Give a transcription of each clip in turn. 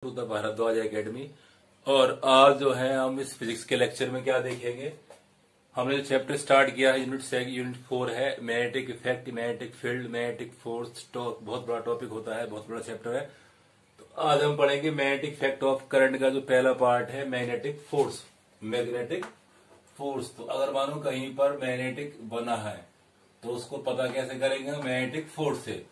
To the Bhardwaj academy. और आज जो है हम इस फिजिक्स के लेक्चर में क्या देखेंगे। हमने जो चैप्टर स्टार्ट किया है यूनिट 4 है magnetic effect, magnetic field, magnetic force. तो बहुत बड़ा टॉपिक होता है, बहुत बड़ा चैप्टर है। तो आज हम पढ़ेंगे मैग्नेटिक इफेक्ट ऑफ करंट का जो पहला पार्ट है मैग्नेटिक फोर्स। मैग्नेटिक फोर्स तो अगर मानो कहीं पर मैग्नेटिक बना है तो उसको पता कैसे करेंगे, मैग्नेटिक फोर्स से।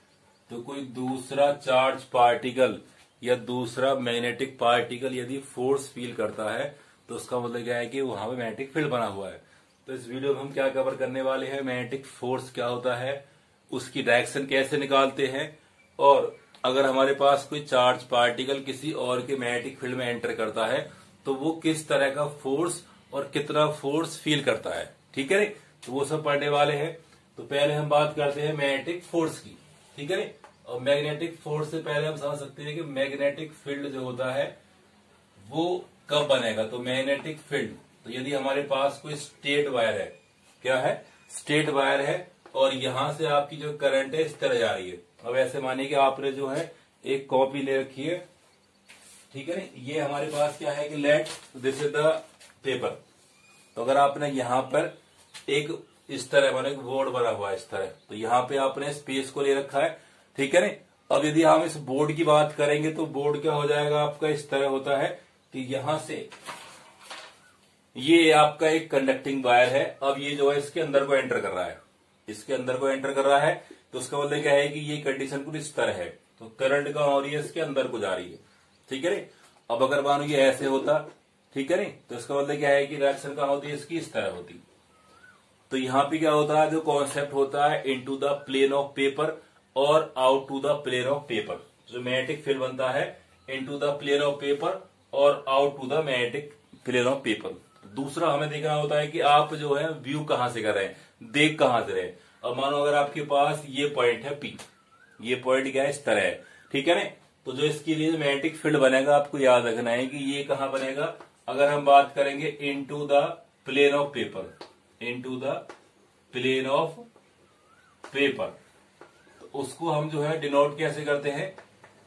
तो कोई दूसरा चार्ज पार्टिकल या दूसरा मैग्नेटिक पार्टिकल यदि फोर्स फील करता है तो उसका मतलब क्या है कि वहां पे मैग्नेटिक फील्ड बना हुआ है। तो इस वीडियो में हम क्या कवर करने वाले हैं, मैग्नेटिक फोर्स क्या होता है, उसकी डायरेक्शन कैसे निकालते हैं, और अगर हमारे पास कोई चार्ज पार्टिकल किसी और के मैग्नेटिक फील्ड में एंटर करता है तो वो किस तरह का फोर्स और कितना फोर्स फील करता है। ठीक है रे, तो वो सब पढ़ने वाले हैं। तो पहले हम बात करते हैं मैग्नेटिक फोर्स की। ठीक है रे, और मैग्नेटिक फोर्स से पहले हम समझ सकते हैं कि मैग्नेटिक फील्ड जो होता है वो कब बनेगा। तो मैग्नेटिक फील्ड, तो यदि हमारे पास कोई स्ट्रेट वायर है, क्या है, स्ट्रेट वायर है, और यहां से आपकी जो करंट है इस तरह जा रही है। अब ऐसे मानिए कि आपने जो है एक कॉपी ले रखी है, ठीक है ना, ये हमारे पास क्या है कि let this is the paper. तो अगर आपने यहां पर एक इस तरह मानो एक बोर्ड बना हुआ है इस तरह, तो यहां पे आपने स्पेस को ले रखा है। ठीक है ना। अब यदि हम इस बोर्ड की बात करेंगे तो बोर्ड क्या हो जाएगा आपका, इस तरह होता है कि यहां से ये आपका एक कंडक्टिंग वायर है। अब ये जो है इसके अंदर को एंटर कर रहा है, इसके अंदर को एंटर कर रहा है। तो उसका मतलब क्या है कि ये कंडीशन कुछ इस तरह है, तो करंट का हो रही है इसके अंदर को जा रही है। ठीक है ना। अब अगर मानो ये ऐसे होता, ठीक है ना, तो इसका मतलब क्या है कि डायरेक्शन कहां होती है इसकी, इस तरह होती। तो यहां पे क्या होता है, जो कॉन्सेप्ट होता है into the plane of paper और out to the plane of paper. जो मैग्नेटिक फील्ड बनता है into the plane of paper और out to the magnetic plane of paper. दूसरा हमें देखना होता है कि आप जो है व्यू कहां से कर रहे हैं, देख कहां से रहे हैं। अब मानो अगर आपके पास ये पॉइंट है पी, ये पॉइंट क्या है, इस तरह है। ठीक है ना। तो जो इसके लिए मैग्नेटिक फील्ड बनेगा आपको याद रखना है कि ये कहां बनेगा। अगर हम बात करेंगे into the plane of paper, into the plane of paper, तो उसको हम जो है डिनोट कैसे करते हैं,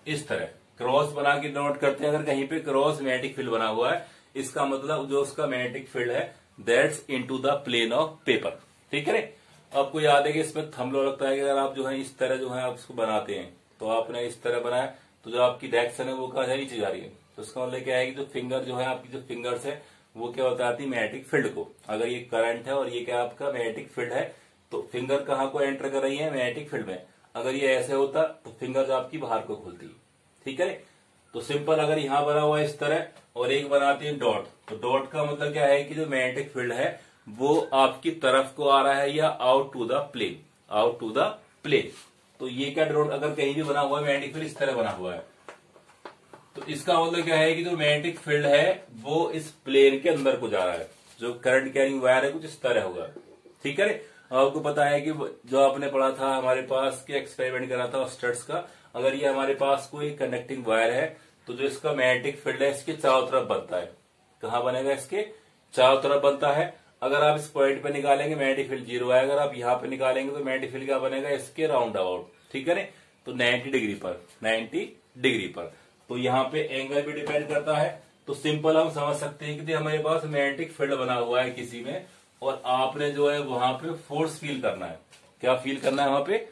इस तरह क्रॉस बना के डिनोट करते हैं। अगर कहीं पे क्रॉस मैग्नेटिक फील्ड बना हुआ है, इसका मतलब जो उसका मैग्नेटिक फील्ड है that's into the plane of paper. ठीक है। आपको याद है कि इसमें थंब लो लगता है कि अगर आप जो है इस तरह जो है आप उसको बनाते हैं, तो आपने इस तरह बनाया तो जो आपकी डायरेक्शन है वो कहा जाए नीचे जा रही है। तो उसका मतलब क्या है कि जो फिंगर जो है आपकी जो फिंगर्स है वो क्या बताती है मैग्नेटिक फील्ड को। अगर ये करंट है और ये क्या आपका मैग्नेटिक फील्ड है, तो फिंगर कहाँ को एंटर कर रही है, मैग्नेटिक फील्ड में। अगर ये ऐसे होता तो फिंगर जो आपकी बाहर को खुलती। ठीक है। तो सिंपल अगर यहां बना हुआ है इस तरह और एक बनाती है डॉट, तो डॉट का मतलब क्या है कि जो मैग्नेटिक फील्ड है वो आपकी तरफ को आ रहा है या out to the plane, out to the plane. तो ये क्या डॉट अगर कहीं भी बना हुआ है मैग्नेटिक फील्ड इस तरह बना हुआ है, तो इसका मतलब क्या है कि जो मैग्नेटिक फील्ड है वो इस प्लेन के अंदर को जा रहा है। जो करंट कैरिंग वायर है कुछ इस तरह होगा। ठीक है। आपको पता है कि जो आपने पढ़ा था हमारे पास के एक्सपेरिमेंट करा था स्टड्स का, अगर ये हमारे पास कोई कंडक्टिंग वायर है तो जो इसका मैग्नेटिक फील्ड है इसके चारों तरफ बनता है। कहां बनेगा, इसके चारों तरफ बनता है। अगर आप इस पॉइंट पे निकालेंगे मैग्नेटिक फील्ड 0 है, अगर आप यहाँ पे निकालेंगे तो मैग्नेटिक फील्ड क्या बनेगा, इसके राउंड अबाउट। ठीक है ना। तो 90 डिग्री पर, 90 डिग्री पर। तो यहाँ पे एंगल भी डिपेंड करता है। तो सिंपल हम समझ सकते हैं कि हमारे पास मैग्नेटिक फील्ड बना हुआ है किसी में, और आपने जो है वहां पे फोर्स फील करना है। क्या फील करना है, वहां पे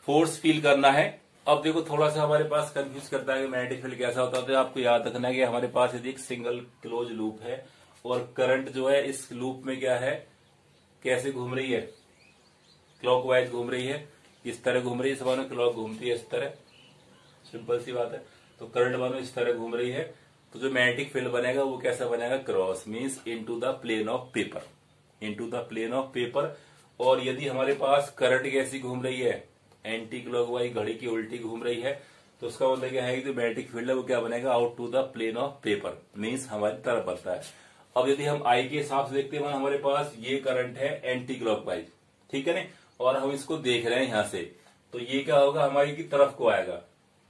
फोर्स फील करना है। अब देखो थोड़ा सा हमारे पास कंफ्यूज करता है कि मैग्नेटिक फील्ड कैसा होता है। तो आपको याद रखना है कि हमारे पास यदि एक सिंगल क्लोज लूप है और करंट जो है इस लूप में क्या है, कैसे घूम रही है, क्लॉकवाइज घूम रही है, इस तरह घूम रही है। सब क्लॉक घूमती है इस तरह, सिंपल सी बात है। तो करंट मानो इस तरह घूम रही है, तो जो मैग्नेटिक फील्ड बनेगा वो कैसा बनेगा, cross, means into the plane of paper, into the plane of paper. और यदि हमारे पास करंट कैसी घूम रही है, एंटी क्लॉकवाइज, घड़ी की उल्टी घूम रही है, तो उसका मतलब क्या है कि जो मैग्नेटिक फील्ड है वो क्या बनेगा, out to the plane of paper, means हमारी तरफ बनता है। अब यदि हम आई के हिसाब से देखते हैं, हमारे पास ये करंट है एंटी क्लॉकवाइज, ठीक है ना, और हम इसको देख रहे हैं यहां से, तो ये क्या होगा, हमारी की तरफ को आएगा,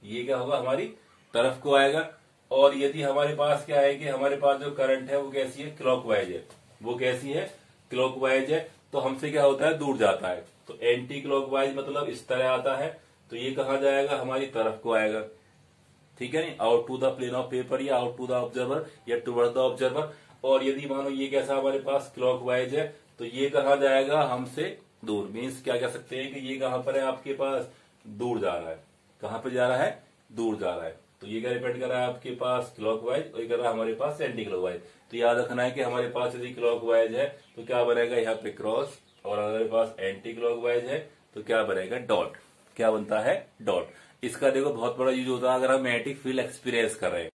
ये क्या होगा, हमारी तरफ को आएगा। और यदि हमारे पास क्या है कि हमारे पास जो करंट है वो कैसी है, क्लॉकवाइज है, वो कैसी है, क्लॉकवाइज है, तो हमसे क्या होता है, दूर जाता है। तो एंटी क्लॉकवाइज मतलब इस तरह आता है, तो ये कहां जाएगा, हमारी तरफ को आएगा। ठीक है नहीं, out to the plane of paper या आउट टू द ऑब्जर्वर या टुवर्ड द ऑब्जर्वर। और यदि मानो ये कैसा हमारे पास क्लॉकवाइज है तो ये कहाँ जाएगा, हमसे दूर। मीन्स क्या कह सकते हैं कि ये कहाँ पर है, आपके पास दूर जा रहा है। कहाँ पे जा रहा है, दूर जा रहा है। तो ये क्या डिपेंड कर रहा है आपके पास क्लॉकवाइज, और ये कर रहा है हमारे पास एंटी क्लॉकवाइज। तो याद रखना है कि हमारे पास यदि क्लॉकवाइज है तो क्या बनेगा यहाँ पे क्रॉस, और अगर हमारे पास एंटी क्लॉकवाइज है तो क्या बनेगा, डॉट। क्या बनता है, डॉट। इसका देखो बहुत बड़ा यूज होता है अगर हम मैग्नेटिक फील्ड एक्सपीरियंस कर रहे हैं।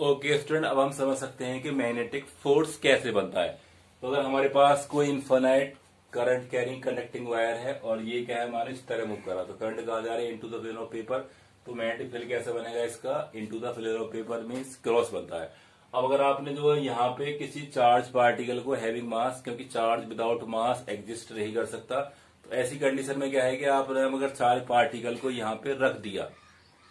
ओके स्टूडेंट, अब हम समझ सकते हैं कि मैग्नेटिक फोर्स कैसे बनता है। तो अगर हमारे पास कोई infinite current carrying conducting wire है और ये क्या है हमारे इस तरह मूव कर रहा, तो करंट कहा जा रहा है into the plane of paper. तो मैग्नेटिक फील्ड कैसे बनेगा इसका, into the plane of paper means cross बनता है। अब अगर आपने जो है यहाँ पे किसी चार्ज पार्टिकल को हैविंग मास, क्योंकि चार्ज विदाउट मास एग्जिस्ट नहीं कर सकता, तो ऐसी कंडीशन में क्या है कि आपने अगर चार्ज पार्टिकल को यहाँ पे रख दिया,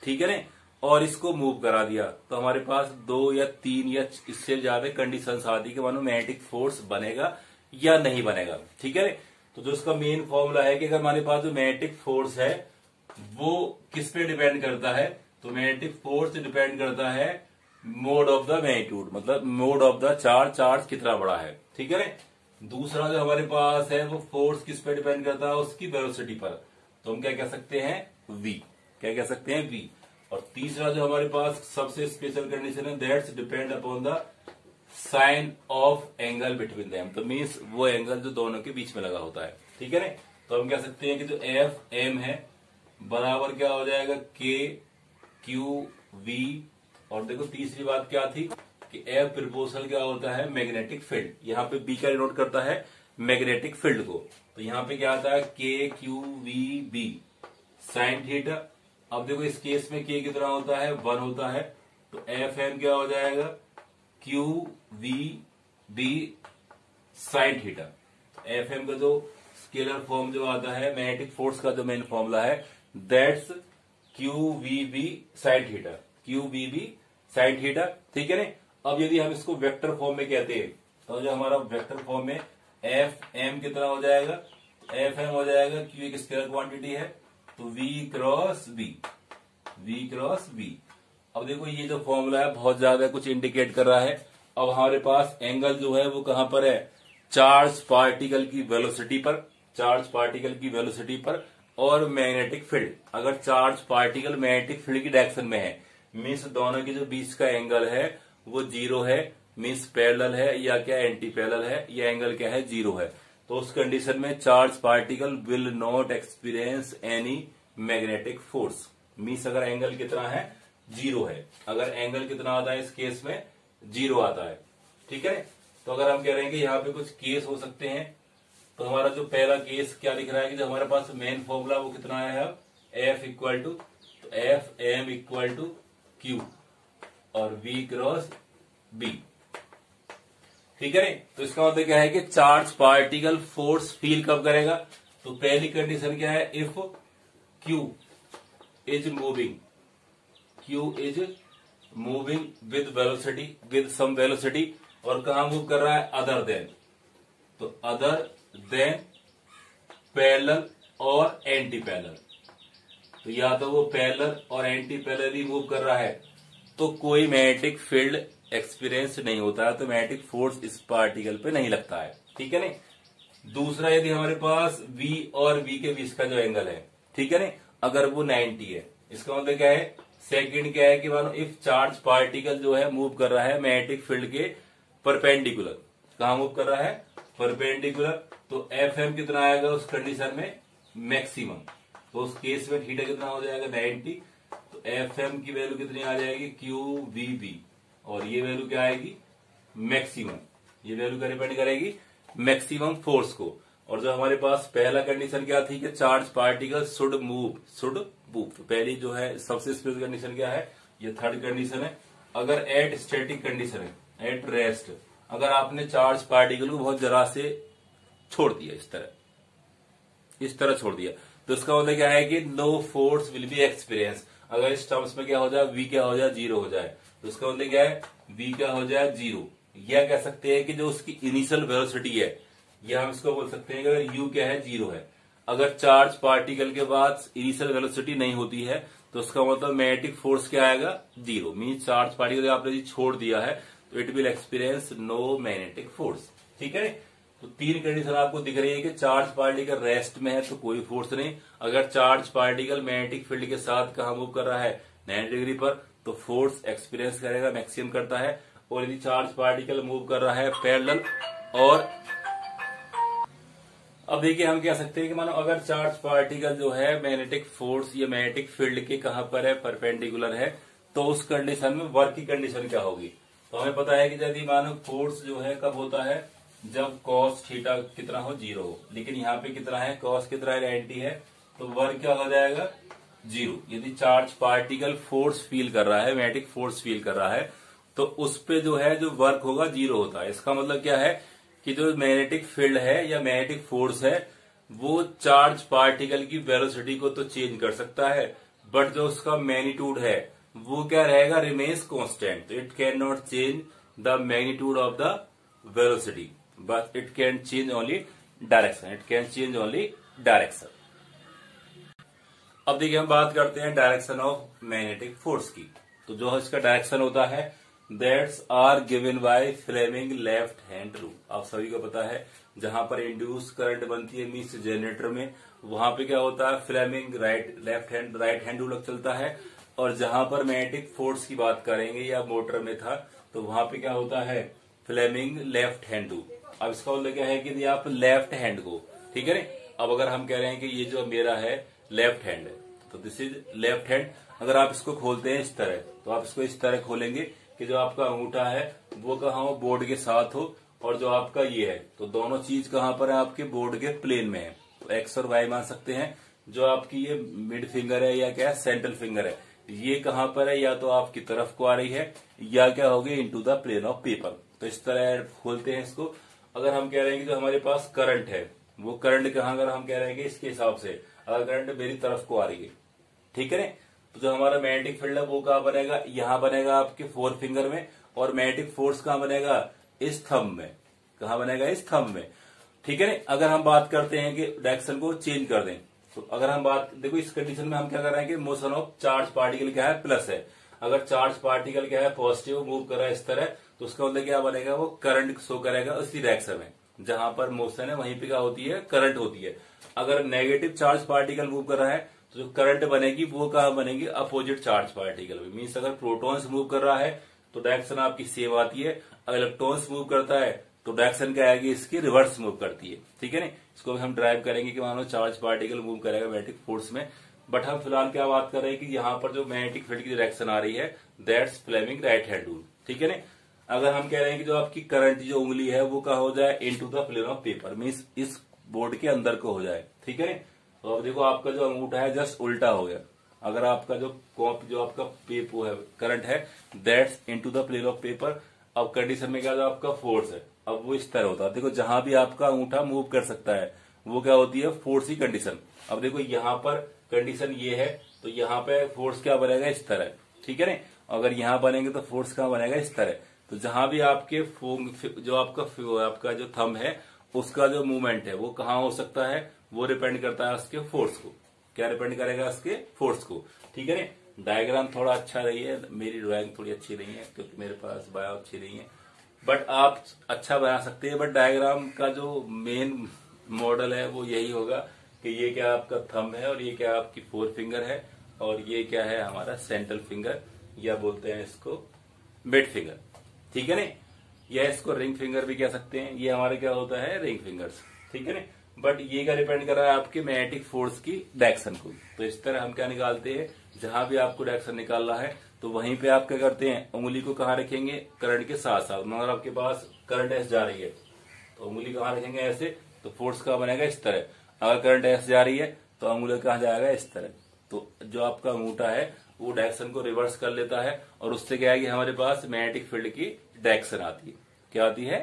ठीक है ना, और इसको मूव करा दिया, तो हमारे पास 2 या 3 या इससे ज्यादा कंडीशंस आती है कि मानो मैग्नेटिक फोर्स बनेगा या नहीं बनेगा, ठीक है। तो जो इसका मेन फॉर्मूला है कि अगर हमारे पास जो मैग्नेटिक फोर्स है वो किस पे डिपेंड करता है, तो मैग्नेटिक फोर्स डिपेंड करता है मोड ऑफ द मैग्नीट्यूड, मतलब mode of the charge, charge कितना बड़ा है, ठीक है ना। दूसरा जो हमारे पास है वो फोर्स किस पे डिपेंड करता है, उसकी वेलोसिटी पर। तो हम क्या कह सकते हैं, v। क्या कह सकते हैं, v। और तीसरा जो हमारे पास सबसे स्पेशल कंडीशन है, that's depend upon the sine of angle between them. तो मीन्स वो एंगल जो दोनों के बीच में लगा होता है, ठीक है ना। तो हम कह सकते हैं कि जो एफ एम है बराबर क्या हो जाएगा, के क्यू वी। और देखो तीसरी बात क्या थी कि एफ प्रोपोर्शनल क्या होता है, मैग्नेटिक फील्ड। यहाँ पे बी का डिनोट करता है मैग्नेटिक फील्ड को। तो यहाँ पे क्या आता है, के q we B sine theta. अब देखो इस केस में के कितना होता है, 1 होता है। तो एफ एम क्या हो जाएगा, q we B sine theta. F M का जो स्केलर फॉर्म जो आता है मैग्नेटिक फोर्स का जो मेन फॉर्मूला है, that's Q we B sine theta, Q we B sine theta, ठीक है ना। अब यदि हम इसको वेक्टर फॉर्म में कहते हैं तो जो हमारा वेक्टर फॉर्म में एफ एम कितना हो जाएगा, एफ एम हो जाएगा, क्यू एक स्केलर क्वांटिटी है, तो V cross B, V cross B. अब देखो ये जो फॉर्मूला है बहुत ज्यादा कुछ इंडिकेट कर रहा है। अब हमारे पास एंगल जो है वो कहां पर है, चार्ज पार्टिकल की वेलोसिटी पर, चार्ज पार्टिकल की वेलोसिटी पर। और मैग्नेटिक फील्ड, अगर चार्ज पार्टिकल मैग्नेटिक फील्ड की डायरेक्शन में है, मीन्स दोनों के जो बीच का एंगल है वो 0 है, मीन्स पैरेलल है या क्या एंटी पैरेलल है, या एंगल क्या है, 0 है। तो उस कंडीशन में charge particle will not experience any magnetic force. Means अगर एंगल कितना है, 0 है। अगर एंगल कितना आता है इस केस में, 0 आता है, ठीक है। तो अगर हम कह रहे हैं कि यहाँ पे कुछ केस हो सकते हैं, तो हमारा जो पहला केस क्या लिख रहा है कि जो हमारे पास मेन फॉर्मूला वो कितना है, एफ इक्वल टू, तो F M equal to Q और वी क्रॉस बी, ठीक है। तो इसका मतलब क्या है कि चार्ज पार्टिकल फोर्स फील कब करेगा, तो पहली कंडीशन क्या है, if Q is moving, Q is moving with velocity, with some velocity. और कहा मूव कर रहा है, अदर देन, तो अदर देन पैरेलल और एंटी पैरेलल। तो या तो वो पैरेलल और एंटी पैरेलल ही मूव कर रहा है तो कोई मैग्नेटिक फील्ड एक्सपीरियंस नहीं होता है, तो मैग्नेटिक फोर्स इस पार्टिकल पे नहीं लगता है, ठीक है ना। दूसरा, यदि हमारे पास V और V के बीच का जो एंगल है, ठीक है ना, अगर वो 90 है, इसका मतलब क्या है, सेकंड क्या है कि मानो इफ चार्ज पार्टिकल जो है मूव कर रहा है मैग्नेटिक फील्ड के परपेंडिकुलर, कहा मूव कर रहा है, परपेंडिकुलर, तो एफ एम कितना आएगा उस कंडीशन में, मैक्सिमम। तो उस केस में थीटा कितना हो जाएगा, 90। तो एफ एम की वैल्यू कितनी आ जाएगी, क्यू वी बी, और ये वैल्यू क्या आएगी, मैक्सिमम। ये वैल्यू क्या डिपेंड करेगी, मैक्सिमम फोर्स को। और जो हमारे पास पहला कंडीशन क्या थी कि charge particle should move, should move. तो पहली जो है सबसे स्पेशल कंडीशन क्या है, ये थर्ड कंडीशन है। अगर एट स्टैटिक कंडीशन है, एट रेस्ट, अगर आपने चार्ज पार्टिकल को बहुत जरा से छोड़ दिया, इस तरह छोड़ दिया, तो इसका मतलब क्या है कि no force will be experience. अगर इस टर्म्स में क्या हो जाए, v क्या हो जाए, 0 हो जाए, तो इसका मतलब क्या है, v क्या हो जाए, 0। यह कह सकते हैं कि जो उसकी इनिशियल वेलोसिटी है, यह हम इसको बोल सकते हैं कि अगर u क्या है, 0 है। अगर चार्ज पार्टिकल के बाद इनिशियल वेलोसिटी नहीं होती है तो उसका मतलब मैग्नेटिक फोर्स क्या आएगा, 0। मीन चार्ज पार्टिकल आपने जी छोड़ दिया है तो it will experience no magnetic force. ठीक है, तो 3 कंडीशन आपको दिख रही है कि चार्ज पार्टिकल रेस्ट में है तो कोई फोर्स नहीं, अगर चार्ज पार्टिकल मैग्नेटिक फील्ड के साथ कहा मूव कर रहा है 90 डिग्री पर तो फोर्स एक्सपीरियंस करेगा, मैक्सिमम करता है। और यदि चार्ज पार्टिकल मूव कर रहा है पैरेलल, और अब देखिए हम कह सकते हैं कि मानो अगर चार्ज पार्टिकल जो है मैग्नेटिक फोर्स या मैग्नेटिक फील्ड के कहां पर है, परपेंडिकुलर है, तो उस कंडीशन में वर्क की कंडीशन क्या होगी। तो हमें पता है कि यदि मानो फोर्स जो है कब होता है, जब कॉस थीटा कितना हो, 0 हो। लेकिन यहाँ पे कितना है, कॉस कितना है, 90 है, तो वर्क क्या हो जाएगा, 0। यदि चार्ज पार्टिकल फोर्स फील कर रहा है, मैग्नेटिक फोर्स फील कर रहा है, तो उस पे जो है जो वर्क होगा 0 होता है। इसका मतलब क्या है कि जो मैग्नेटिक फील्ड है या मैग्नेटिक फोर्स है वो चार्ज पार्टिकल की वेलोसिटी को तो चेंज कर सकता है, बट जो उसका मैग्नीट्यूड है वो क्या रहेगा, रिमेन्स कांस्टेंट। तो it can not change the magnitude of the velocity, but it can change only direction, it can change only direction. अब देखिए हम बात करते हैं डायरेक्शन ऑफ मैग्नेटिक फोर्स की। तो जो इसका डायरेक्शन होता है that's are given by Fleming left hand rule. आप सभी को पता है जहां पर इंड्यूस करंट बनती है मीन्स जनरेटर में, वहां पे क्या होता है, फ्लेमिंग राइट हैंड रूल चलता है। और जहां पर मैग्नेटिक फोर्स की बात करेंगे या मोटर में था तो वहां पे क्या होता है, फ्लेमिंग लेफ्ट हैंड रूल। अब इसका मतलब क्या है कि यदि आप लेफ्ट हैंड को, ठीक है, अब अगर हम कह रहे हैं कि ये जो मेरा है लेफ्ट हैंड है तो दिस इज लेफ्ट हैंड, अगर आप इसको खोलते हैं इस तरह, तो आप इसको इस तरह खोलेंगे कि जो आपका अंगूठा है वो कहाँ हो, बोर्ड के साथ हो, और जो आपका ये है तो दोनों चीज कहाँ पर है, आपके बोर्ड के प्लेन में है। तो एक्स और वाई मान सकते हैं। जो आपकी ये मिड फिंगर है या क्या है, सेंट्रल फिंगर है, ये कहाँ पर है, या तो आपकी तरफ को आ रही है या क्या होगी, into the plane of paper. तो इस तरह खोलते हैं इसको। अगर हम कह रहे हैं कि जो हमारे पास करंट है वो करंट कहाँ, अगर हम कह रहे हैं कि इसके हिसाब से अगर करंट मेरी तरफ को आ रही है, ठीक है ना, तो जो हमारा मैग्नेटिक फील्ड है वो कहाँ बनेगा, यहाँ बनेगा आपके 4 फिंगर में, और मैग्नेटिक फोर्स कहाँ बनेगा, इस थंब में। कहाँ बनेगा, इस थंब में, ठीक है ना। अगर हम बात करते हैं कि डायरेक्शन को चेंज कर दें, तो अगर हम बात देखो इस कंडीशन में हम क्या कर रहे हैं कि मोशन ऑफ चार्ज पार्टिकल क्या है, प्लस है। अगर चार्ज पार्टिकल क्या है, पॉजिटिव मूव कर रहा है इस तरह, तो उसका मतलब क्या बनेगा, वो करंट शो करेगा उसी डायरेक्शन में जहां पर मोशन है, वहीं पे क्या होती है, करंट होती है। अगर नेगेटिव चार्ज पार्टिकल मूव कर रहा है तो जो करंट बनेगी वो कहां बनेगी, अपोजिट चार्ज पार्टिकल में। मीन्स अगर प्रोटॉन्स मूव कर रहा है तो डायरेक्शन आपकी सेम आती है, अगर इलेक्ट्रॉन्स मूव करता है तो डायरेक्शन क्या आएगी, इसकी रिवर्स मूव करती है, ठीक है ना। इसको हम ड्राइव करेंगे कि मान लो चार्ज पार्टिकल मूव करेगा मैग्नेटिक फोर्स में, बट हम फिलहाल क्या बात कर रहे हैं कि यहाँ पर जो मैग्नेटिक फील्ड की डायरेक्शन आ रही है that's Fleming right hand rule, ठीक है ना। अगर हम कह रहे हैं कि जो आपकी करंट जो उंगली है वो कहा हो जाए, into the plane of paper, means इस बोर्ड के अंदर को हो जाए, ठीक है ना। तो अब देखो आपका जो अंगूठा है जस्ट उल्टा हो गया। अगर आपका जो आपका पेपर है, करंट है that's into the plane of paper. अब कंडीशन में क्या, जो आपका फोर्स है अब वो इस तरह होता है। देखो जहां भी आपका अंगूठा मूव कर सकता है वो क्या होती है, फोर्स की कंडीशन। अब देखो यहाँ पर कंडीशन ये है तो यहाँ पे फोर्स क्या बनेगा, इस तरह, ठीक है ना। अगर यहाँ बनेंगे तो फोर्स कहाँ बनेगा, इस तरह। तो जहां भी आपके जो आपका जो थंब है उसका जो मूवमेंट है वो कहाँ हो सकता है, वो डिपेंड करता है उसके फोर्स को। क्या डिपेंड करेगा, उसके फोर्स को, ठीक है ना। डायग्राम थोड़ा अच्छा रही है, मेरी ड्राइंग थोड़ी अच्छी नहीं है क्योंकि मेरे पास बायो अच्छी नहीं है, बट आप अच्छा बना सकते हैं। बट डायग्राम का जो मेन मॉडल है वो यही होगा कि ये क्या आपका थंब है और ये क्या आपकी 4 फिंगर है और ये क्या है हमारा सेंट्रल फिंगर, या बोलते हैं इसको मिड फिंगर, ठीक है ना। या इसको रिंग फिंगर भी कह सकते हैं। ये हमारे क्या होता है, रिंग फिंगर्स, ठीक है ना। बट ये क्या डिपेंड कर रहा है, आपके मैग्नेटिक फोर्स की डायरेक्शन को। तो इस तरह हम क्या निकालते हैं, जहां भी आपको डायरेक्शन निकालना है तो वहीं पे आप क्या करते हैं, उंगली को कहाँ रखेंगे, करंट के साथ साथ। मगर आपके पास करंट एस जा रही है तो उंगली कहाँ रखेंगे, ऐसे, तो फोर्स कहाँ बनेगा, इस तरह। अगर करंट एस जा रही है तो उंगली कहाँ जाएगा, इस तरह। तो जो आपका अंगूठा है वो डायरेक्शन को रिवर्स कर लेता है और उससे क्या है कि हमारे पास मैग्नेटिक फील्ड की डायरेक्शन आती है। क्या आती है,